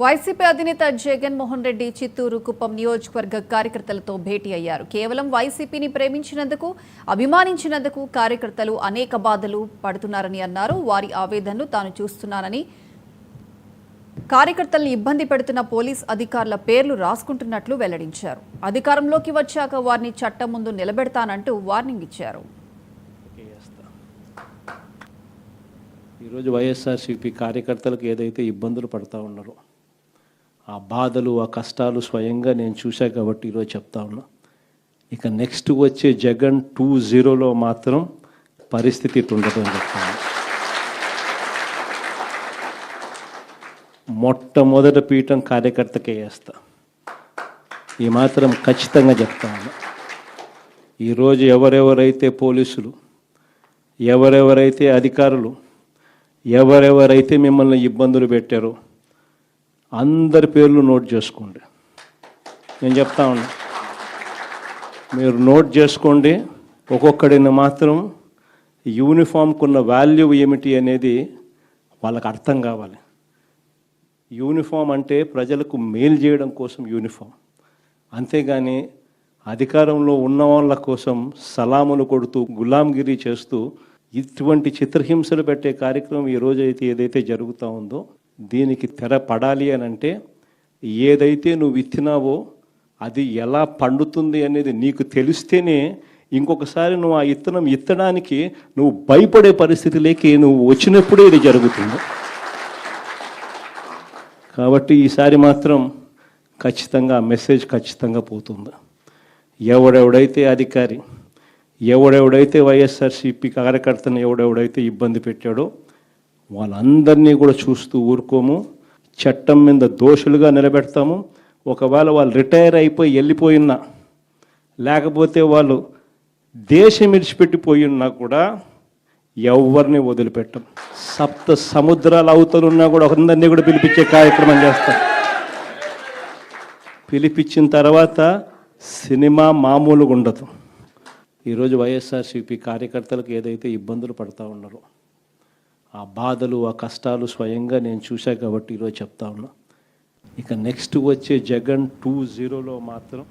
YCP అధినేత జగన్మోహన్ రెడ్డి చిత్తూరు కుప్పం నియోజకవర్గ కార్యకర్తలతో భేటీ అయ్యారు. కేవలం వైసీపీని ప్రేమించినందుకు, అభిమానించినందుకు కార్యకర్తలు అనేక బాధలు పడుతున్నారని అన్నారు. వారి ఆవేదనను తాను చూస్తున్నానని, కార్యకర్తల్ని ఇబ్బంది పెడుతున్న పోలీస్ అధికారుల పేర్లు రాసుకుంటున్నట్లు వెల్లడించారు. అధికారంలోకి వచ్చాక వారిని చట్టం ముందు నిలబెడతానంటూ వార్నింగ్ ఇచ్చారు. ఈరోజు వైఎస్ఆర్సీపీ కార్యకర్తలకు ఏదైతే ఇబ్బందులు పడతా ఉన్నారో ఆ బాధలు, ఆ కష్టాలు స్వయంగా నేను చూశా కాబట్టి ఈరోజు చెప్తా ఉన్నా. ఇక నెక్స్ట్ వచ్చే జగన్ 2.0లో మాత్రం పరిస్థితి ఇటు ఉండదు అని చెప్తాను. మొట్టమొదటి పీఠం కార్యకర్తకే వేస్తా, ఈ మాత్రం ఖచ్చితంగా చెప్తా ఉన్నా. ఈరోజు ఎవరెవరైతే పోలీసులు, ఎవరెవరైతే అధికారులు, ఎవరెవరైతే మిమ్మల్ని ఇబ్బందులు పెట్టారో అందరి పేర్లు నోట్ చేసుకోండి. నేను చెప్తా ఉన్నా, మీరు నోట్ చేసుకోండి. ఒక్కొక్కడిని మాత్రం యూనిఫామ్కు ఉన్న వాల్యూ ఏమిటి అనేది వాళ్ళకి అర్థం కావాలి. యూనిఫామ్ అంటే ప్రజలకు మేలు చేయడం కోసం యూనిఫామ్, అంతేగాని అధికారంలో ఉన్న వాళ్ళ కోసం సలాములు కొడుతూ గులాంగిరి చేస్తూ ఇటువంటి చిత్రహింసలు పెట్టే కార్యక్రమం ఈరోజు అయితే ఏదైతే జరుగుతూ ఉందో దీనికి తెర పడాలి అని అంటే ఏదైతే నువ్వు విత్తినావో అది ఎలా పండుతుంది అనేది నీకు తెలిస్తేనే ఇంకొకసారి నువ్వు ఆ విత్తనం విత్తడానికి నువ్వు భయపడే పరిస్థితిలోకి నువ్వు వచ్చినప్పుడే ఇది జరుగుతుంది. కాబట్టి ఈసారి మాత్రం ఖచ్చితంగా మెసేజ్ ఖచ్చితంగా పోతుంది. ఎవడెవడైతే అధికారి, ఎవడెవడైతే వైఎస్ఆర్సీపీ కార్యకర్తను ఎవడెవడైతే ఇబ్బంది పెట్టాడో వాళ్ళందరినీ కూడా చూస్తూ ఊరుకోము. చట్టం మీద దోషులుగా నిలబెడతాము. ఒకవేళ వాళ్ళు రిటైర్ అయిపోయి వెళ్ళిపోయినా, లేకపోతే వాళ్ళు దేశం విడిచిపెట్టిపోయినా కూడా ఎవరిని వదిలిపెట్టం. సప్త సముద్రాల అవతలున్నా కూడా అందరినీ కూడా పిలిపించే కార్యక్రమం చేస్తాం. పిలిపించిన తర్వాత సినిమా మామూలుగా ఉండదు. ఈరోజు వైఎస్ఆర్సీపీ కార్యకర్తలకు ఏదైతే ఇబ్బందులు పడతా ఉన్నారో ఆ బాధలు, ఆ కష్టాలు స్వయంగా నేను చూశా కాబట్టి ఈరోజు చెప్తా ఉన్నా. ఇక నెక్స్ట్ వచ్చే జగన్ 2.0లో మాత్రం